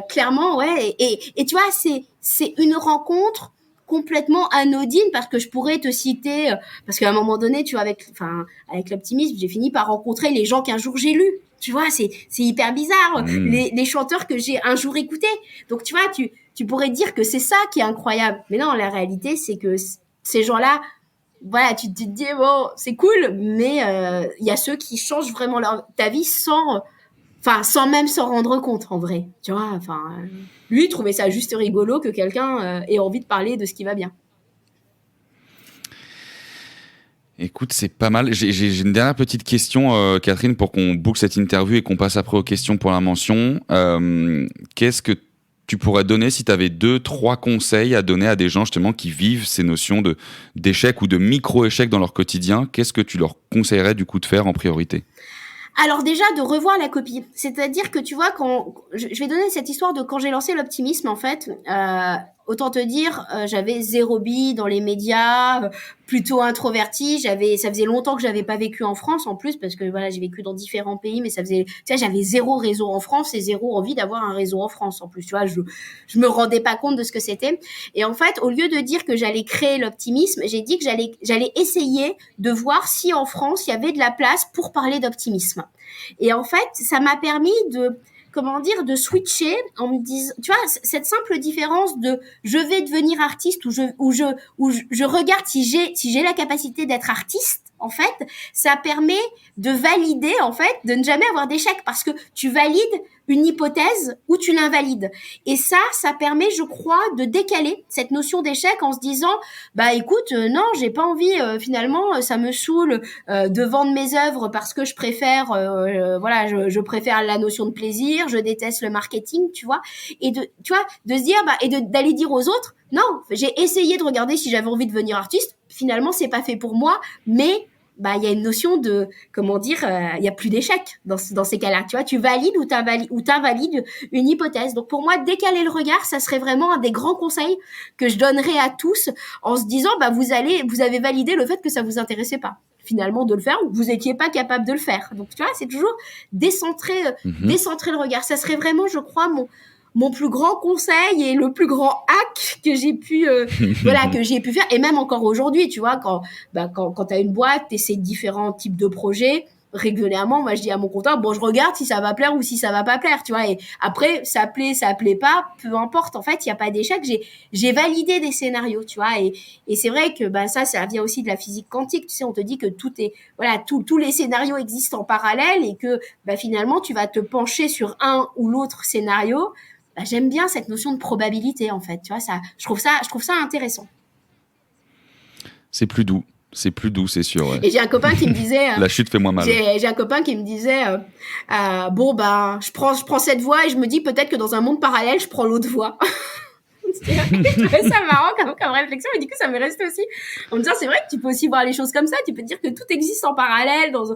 clairement, ouais. Et tu vois, c'est une rencontre complètement anodine, parce que je pourrais te citer, parce qu'à un moment donné, tu vois, avec l'optimisme, j'ai fini par rencontrer les gens qu'un jour j'ai lus. Tu vois, c'est hyper bizarre. Les chanteurs que j'ai un jour écoutés. Donc, tu vois, tu pourrais dire que c'est ça qui est incroyable. Mais non, la réalité, c'est que ces gens-là, voilà, tu te dis, bon, c'est cool, mais il y a ceux qui changent vraiment ta vie sans même s'en rendre compte, en vrai. Tu vois, lui, il trouvait ça juste rigolo que quelqu'un ait envie de parler de ce qui va bien. Écoute, c'est pas mal. J'ai une dernière petite question, Catherine, pour qu'on boucle cette interview et qu'on passe après aux questions pour la mention. Qu'est-ce que tu pourrais donner si tu avais 2-3 conseils à donner à des gens justement qui vivent ces notions d'échec ou de micro-échec dans leur quotidien? Qu'est-ce que tu leur conseillerais du coup de faire en priorité? Alors déjà, de revoir la copie. C'est-à-dire que tu vois, je vais donner cette histoire de quand j'ai lancé l'optimisme, en fait, autant te dire, j'avais 0 bille dans les médias, plutôt introvertie. Ça faisait longtemps que j'avais pas vécu en France, en plus, parce que voilà, j'ai vécu dans différents pays, mais j'avais 0 réseau en France et 0 envie d'avoir un réseau en France, en plus, tu vois, je me rendais pas compte de ce que c'était. Et en fait, au lieu de dire que j'allais créer l'optimisme, j'ai dit que j'allais essayer de voir si en France, il y avait de la place pour parler d'optimisme. Et en fait, ça m'a permis de switcher en me disant, tu vois, cette simple différence de je vais devenir artiste ou je regarde si j'ai la capacité d'être artiste. En fait, ça permet de valider, en fait, de ne jamais avoir d'échec, parce que tu valides une hypothèse ou tu l'invalides. Et ça permet, je crois, de décaler cette notion d'échec en se disant, écoute, non, j'ai pas envie, finalement, ça me saoule de vendre mes œuvres parce que je préfère, je préfère la notion de plaisir, je déteste le marketing, tu vois. Et de se dire, et d'aller dire aux autres, non, j'ai essayé de regarder si j'avais envie de devenir artiste. Finalement, c'est pas fait pour moi, mais il y a une notion de, il y a plus d'échec dans ces cas-là. Tu vois, tu valides ou t'invalides une hypothèse. Donc pour moi, décaler le regard, ça serait vraiment un des grands conseils que je donnerais à tous, en se disant, vous avez validé le fait que ça vous intéressait pas, finalement, de le faire, ou que vous étiez pas capable de le faire. Donc tu vois, c'est toujours décentrer le regard. Ça serait vraiment, je crois, mon plus grand conseil et le plus grand hack que j'ai pu faire, et même encore aujourd'hui, tu vois, quand t'as une boîte, t'essaies différents types de projets, régulièrement, moi je dis à mon comptable, je regarde si ça va plaire ou si ça va pas plaire, tu vois, et après ça plaît pas, peu importe, en fait, il y a pas d'échec, j'ai validé des scénarios, tu vois, et c'est vrai que ça vient aussi de la physique quantique, tu sais, on te dit que tous les scénarios existent en parallèle, et que finalement tu vas te pencher sur un ou l'autre scénario. J'aime bien cette notion de probabilité, en fait. Tu vois, je trouve ça intéressant. C'est plus doux, c'est sûr. Ouais. Et j'ai un copain qui me disait... la chute fait moins mal. J'ai un copain qui me disait, je prends cette voie et je me dis peut-être que dans un monde parallèle, je prends l'autre voie. Je trouvais ça marrant comme réflexion, et du coup ça m'est resté aussi en me disant, c'est vrai que tu peux aussi voir les choses comme ça, tu peux dire que tout existe en parallèle dans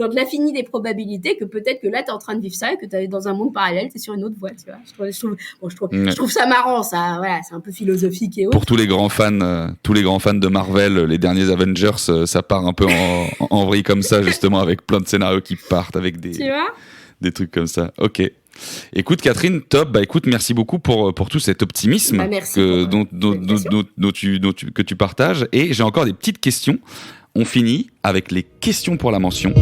de l'infini des probabilités, que peut-être que là t'es en train de vivre ça et que t'es dans un monde parallèle, t'es sur une autre voie, tu vois. Je trouve ça marrant, ça, voilà, c'est un peu philosophique et autres. Pour tous les grands fans de Marvel, les derniers Avengers, ça part un peu en vrille comme ça, justement, avec plein de scénarios qui partent avec des... Tu vois, Des trucs comme ça. Ok. Écoute, Catherine, top. Bah écoute, merci beaucoup pour tout cet optimisme que tu partages. Et j'ai encore des petites questions. On finit avec les questions pour la mention.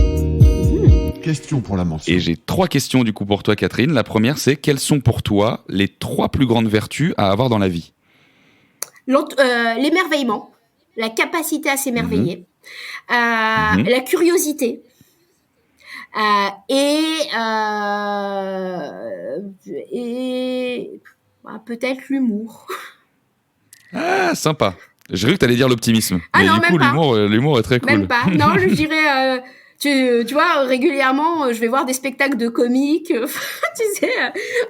Questions pour la mention. Et j'ai 3 questions du coup pour toi, Catherine. La première, c'est quelles sont pour toi les 3 plus grandes vertus à avoir dans la vie ? L'émerveillement, la capacité à s'émerveiller, la curiosité. Et peut-être l'humour. Ah, sympa. J'ai cru que tu allais dire l'optimisme. Ah mais non, du coup, l'humour est très cool. Même pas. Non, je dirais... Tu vois, régulièrement, je vais voir des spectacles de comiques. Tu sais,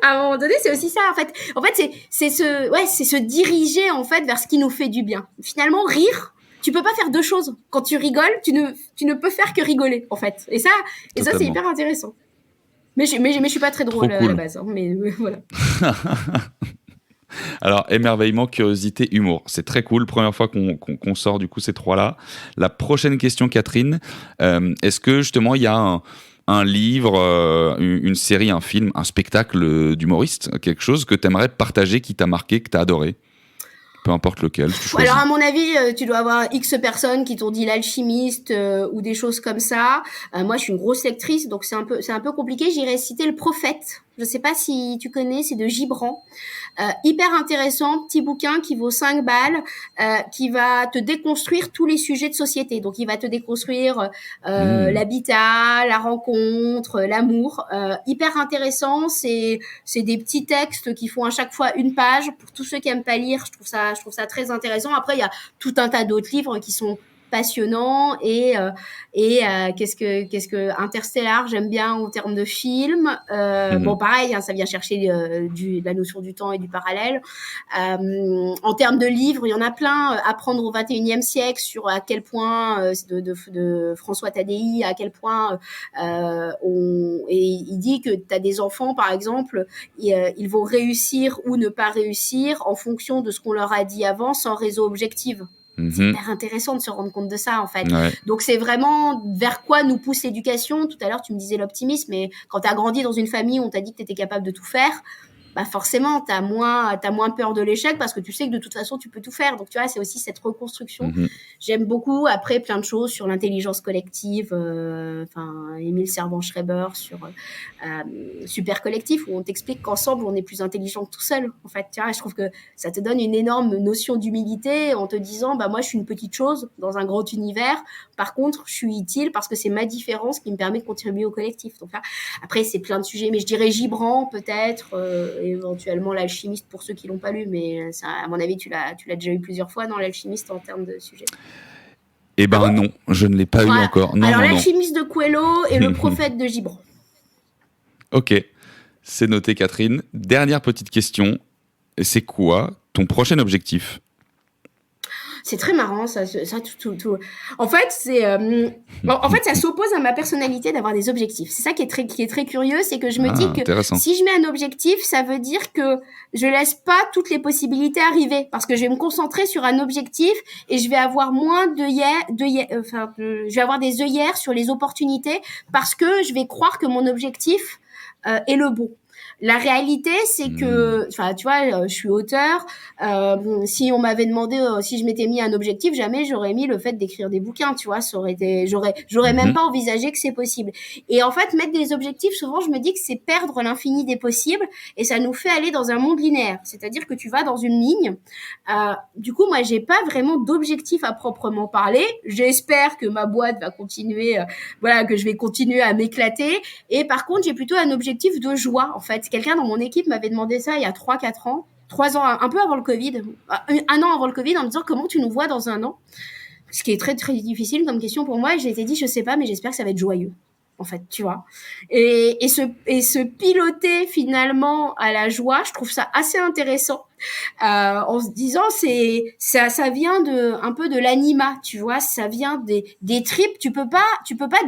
à un moment donné, c'est aussi ça, en fait. En fait, c'est se diriger, en fait, vers ce qui nous fait du bien. Finalement, rire, tu peux pas faire 2 choses. Quand tu rigoles, tu ne peux faire que rigoler, en fait. Et ça, c'est hyper intéressant. Mais je suis pas très drôle à la base, hein, mais voilà. Alors, émerveillement, curiosité, humour. C'est très cool. Première fois qu'on sort du coup ces 3-là. La prochaine question, Catherine. Est-ce que justement il y a un livre, une série, un film, un spectacle d'humoriste, quelque chose que tu aimerais partager, qui t'a marqué, que tu as adoré ? Peu importe lequel. Alors, à mon avis, tu dois avoir X personnes qui t'ont dit l'alchimiste ou des choses comme ça. Moi, je suis une grosse lectrice, donc c'est un peu compliqué. J'irais citer Le Prophète. Je sais pas si tu connais, c'est de Gibran. Hyper intéressant, petit bouquin qui vaut 5 balles, qui va te déconstruire tous les sujets de société. Donc, il va te déconstruire l'habitat, la rencontre, l'amour. Hyper intéressant. C'est des petits textes qui font à chaque fois 1 page. Pour tous ceux qui aiment pas lire, je trouve ça très intéressant. Après, il y a tout un tas d'autres livres qui sont passionnant et qu'est-ce que Interstellar, j'aime bien en termes de film. Bon, pareil, hein, ça vient chercher la notion du temps et du parallèle. En termes de livres, il y en a plein. Apprendre au 21e siècle, sur à quel point de François Tadei, à quel point et il dit que tu as des enfants, par exemple, ils vont réussir ou ne pas réussir en fonction de ce qu'on leur a dit avant, sans réseau objectif. C'est hyper intéressant de se rendre compte de ça, en fait. Ouais. Donc, c'est vraiment vers quoi nous pousse l'éducation. Tout à l'heure, tu me disais l'optimisme, mais quand tu as grandi dans une famille où on t'a dit que tu étais capable de tout faire, bah forcément, t'as moins peur de l'échec parce que tu sais que de toute façon, tu peux tout faire. Donc, tu vois, c'est aussi cette reconstruction. J'aime beaucoup, après, plein de choses sur l'intelligence collective, Émile Servan-Schreiber sur Super Collectif, où on t'explique qu'ensemble, on est plus intelligent que tout seul, en fait. Tu vois, je trouve que ça te donne une énorme notion d'humilité en te disant, bah, moi, je suis une petite chose dans un grand univers. Par contre, je suis utile parce que c'est ma différence qui me permet de contribuer au collectif. Donc là, après, c'est plein de sujets, mais je dirais Gibran, peut-être, éventuellement l'alchimiste pour ceux qui l'ont pas lu, mais ça, à mon avis tu l'as déjà eu plusieurs fois, dans l'alchimiste, en termes de sujet. Eh ben non, je ne l'ai pas eu encore. Non, alors l'alchimiste de Coelho et Le Prophète de Gibran. Ok, c'est noté, Catherine. Dernière petite question, c'est quoi ton prochain objectif ? C'est très marrant, ça tout. En fait, ça s'oppose à ma personnalité d'avoir des objectifs. C'est ça qui est très curieux, c'est que je me dis que si je mets un objectif, ça veut dire que je laisse pas toutes les possibilités arriver, parce que je vais me concentrer sur un objectif et je vais avoir moins je vais avoir des œillères sur les opportunités, parce que je vais croire que mon objectif est le bon. La réalité, c'est que, tu vois, je suis auteur. Si on m'avait demandé, si je m'étais mis un objectif, jamais j'aurais mis le fait d'écrire des bouquins, tu vois. Ça aurait été, j'aurais même pas envisagé que c'est possible. Et en fait, mettre des objectifs, souvent, je me dis que c'est perdre l'infini des possibles, et ça nous fait aller dans un monde linéaire. C'est-à-dire que tu vas dans une ligne. Du coup, moi, j'ai pas vraiment d'objectif à proprement parler. J'espère que ma boîte va continuer, que je vais continuer à m'éclater. Et par contre, j'ai plutôt un objectif de joie, en fait. Quelqu'un dans mon équipe m'avait demandé ça il y a 3-4 ans, 3 ans, un peu avant le Covid, 1 an avant le Covid, en me disant comment tu nous vois dans 1 an. Ce qui est très, très difficile comme question pour moi. Et j'ai dit, je sais pas, mais j'espère que ça va être joyeux, en fait, tu vois. Et se piloter finalement à la joie, je trouve ça assez intéressant. En se disant, ça vient un peu de l'anima, tu vois, ça vient des tripes. Tu peux pas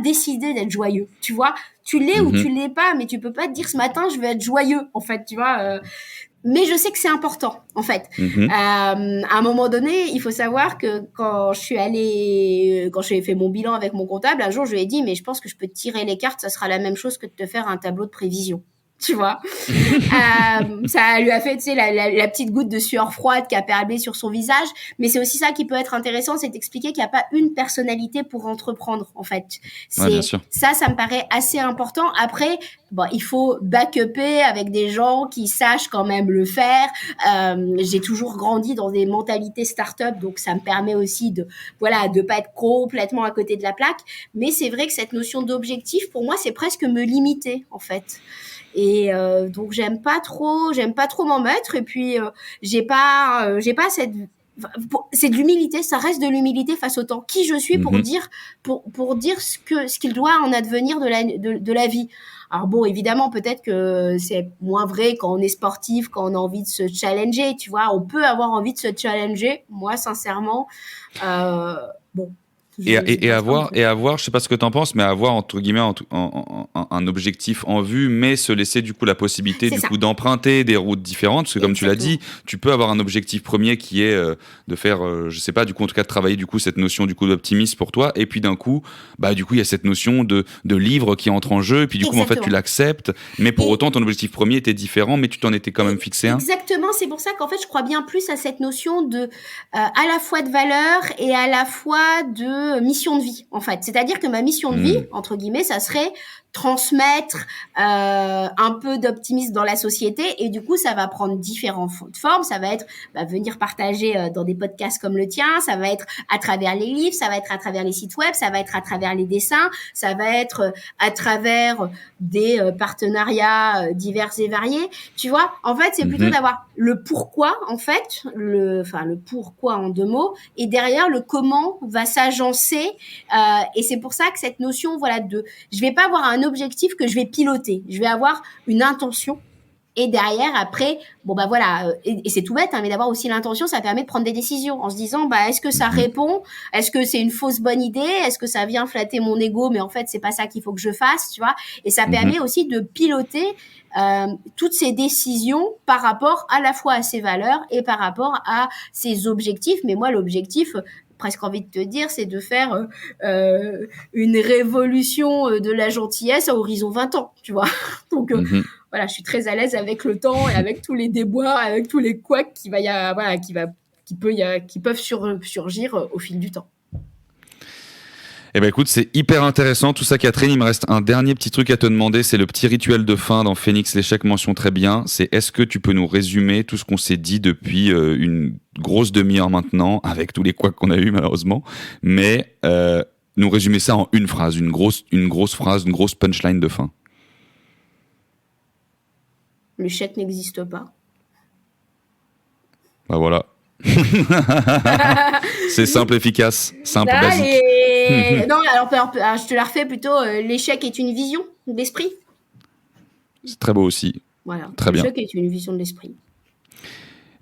décider d'être joyeux, tu vois. Tu l'es ou tu l'es pas, mais tu peux pas te dire ce matin je vais être joyeux, en fait, tu vois. mais je sais que c'est important, en fait. À un moment donné, il faut savoir que quand j'ai fait mon bilan avec mon comptable, un jour, je lui ai dit, mais je pense que je peux te tirer les cartes, ça sera la même chose que de te faire un tableau de prévision. Tu vois, ça lui a fait, tu sais, la petite goutte de sueur froide qui a perlé sur son visage. Mais c'est aussi ça qui peut être intéressant, c'est d'expliquer qu'il n'y a pas une personnalité pour entreprendre, en fait. Bien sûr. Ça me paraît assez important. Après, bon, il faut back-upper avec des gens qui sachent quand même le faire. J'ai toujours grandi dans des mentalités start-up, donc ça me permet aussi de pas être complètement à côté de la plaque. Mais c'est vrai que cette notion d'objectif, pour moi, c'est presque me limiter, en fait. Et donc j'aime pas trop m'en mettre, et puis j'ai pas cette, c'est de l'humilité, ça reste de l'humilité face au temps, qui je suis pour dire ce qu'il doit en advenir de la vie. Alors bon, évidemment, peut-être que c'est moins vrai quand on est sportif, quand on a envie de se challenger, tu vois, on peut avoir envie de se challenger. Moi, sincèrement, bon. Et avoir, je sais pas ce que t'en penses, mais avoir entre guillemets un objectif en vue, mais se laisser du coup la possibilité d'emprunter des routes différentes, parce que comme tu l'as dit, tu peux avoir un objectif premier qui est de faire, je sais pas, du coup en tout cas de travailler du coup cette notion du coup d'optimisme pour toi, et puis d'un coup, du coup il y a cette notion de livre qui entre en jeu, et puis du coup en fait tu l'acceptes, mais pour autant ton objectif premier était différent, mais tu t'en étais quand même fixé un. Exactement, c'est pour ça qu'en fait je crois bien plus à cette notion de à la fois de valeur et à la fois de mission de vie, en fait. C'est-à-dire que ma mission de vie, entre guillemets, ça serait transmettre un peu d'optimisme dans la société, et du coup ça va prendre différentes formes. Ça va être venir partager dans des podcasts comme le tien, ça va être à travers les livres, ça va être à travers les sites web, ça va être à travers les dessins, ça va être à travers des partenariats divers et variés, tu vois. En fait, c'est plutôt d'avoir le pourquoi, en fait, le pourquoi en 2 mots, et derrière le comment va s'agencer, et c'est pour ça que cette notion, je vais pas avoir un objectif que je vais piloter, je vais avoir une intention, et derrière après et c'est tout bête, mais d'avoir aussi l'intention, ça permet de prendre des décisions en se disant est-ce que ça répond, est-ce que c'est une fausse bonne idée, est-ce que ça vient flatter mon ego, mais en fait c'est pas ça qu'il faut que je fasse, tu vois. Et ça permet aussi de piloter toutes ces décisions par rapport à la fois à ses valeurs et par rapport à ses objectifs. Mais moi, l'objectif, presque envie de te dire, c'est de faire une révolution de la gentillesse à horizon 20 ans, tu vois. Donc je suis très à l'aise avec le temps et avec tous les déboires, avec tous les couacs qui peuvent surgir au fil du temps. Eh ben écoute, c'est hyper intéressant tout ça, Catherine. Il me reste un dernier petit truc à te demander, c'est le petit rituel de fin dans Phoenix l'échec mention très bien. C'est est-ce que tu peux nous résumer tout ce qu'on s'est dit depuis une grosse demi-heure maintenant, avec tous les couacs qu'on a eu malheureusement, mais nous résumer ça en une phrase, une grosse phrase, une grosse punchline de fin. L'échec n'existe pas. Voilà. C'est simple, efficace, basique. Non, alors je te la refais plutôt. L'échec est une vision d'esprit. C'est très beau aussi. Voilà. Très bien. L'échec est une vision de l'esprit.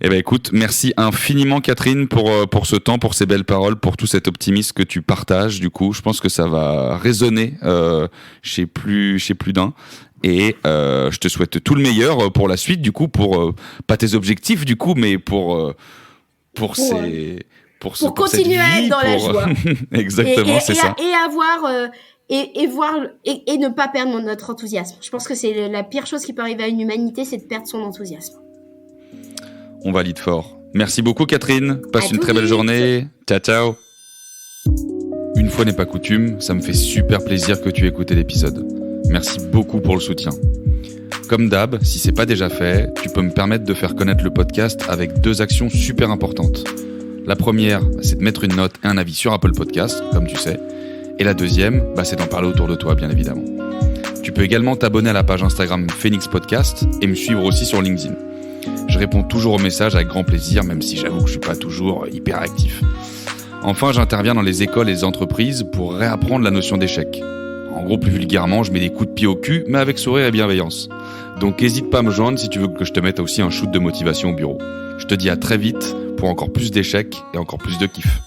Eh ben écoute, merci infiniment Catherine pour ce temps, pour ces belles paroles, pour tout cet optimisme que tu partages. Du coup, je pense que ça va résonner chez plus d'un. Et je te souhaite tout le meilleur pour la suite. Du coup, pour pas tes objectifs du coup, mais pour continuer à être dans la joie. Exactement, c'est ça. Et avoir et ne pas perdre notre enthousiasme. Je pense que c'est la pire chose qui peut arriver à une humanité, c'est de perdre son enthousiasme. On valide fort. Merci beaucoup Catherine. Passe une très belle journée. Ciao ciao. Une fois n'est pas coutume, ça me fait super plaisir que tu aies écouté l'épisode. Merci beaucoup pour le soutien. Comme d'hab, si c'est pas déjà fait, tu peux me permettre de faire connaître le podcast avec 2 actions super importantes. La première, c'est de mettre une note et un avis sur Apple Podcast, comme tu sais. Et la deuxième, c'est d'en parler autour de toi, bien évidemment. Tu peux également t'abonner à la page Instagram Phoenix Podcast et me suivre aussi sur LinkedIn. Je réponds toujours aux messages avec grand plaisir, même si j'avoue que je suis pas toujours hyper actif. Enfin, j'interviens dans les écoles et les entreprises pour réapprendre la notion d'échec. En gros, plus vulgairement, je mets des coups de pied au cul, mais avec sourire et bienveillance. Donc n'hésite pas à me joindre si tu veux que je te mette aussi un shoot de motivation au bureau. Je te dis à très vite pour encore plus d'échecs et encore plus de kiff.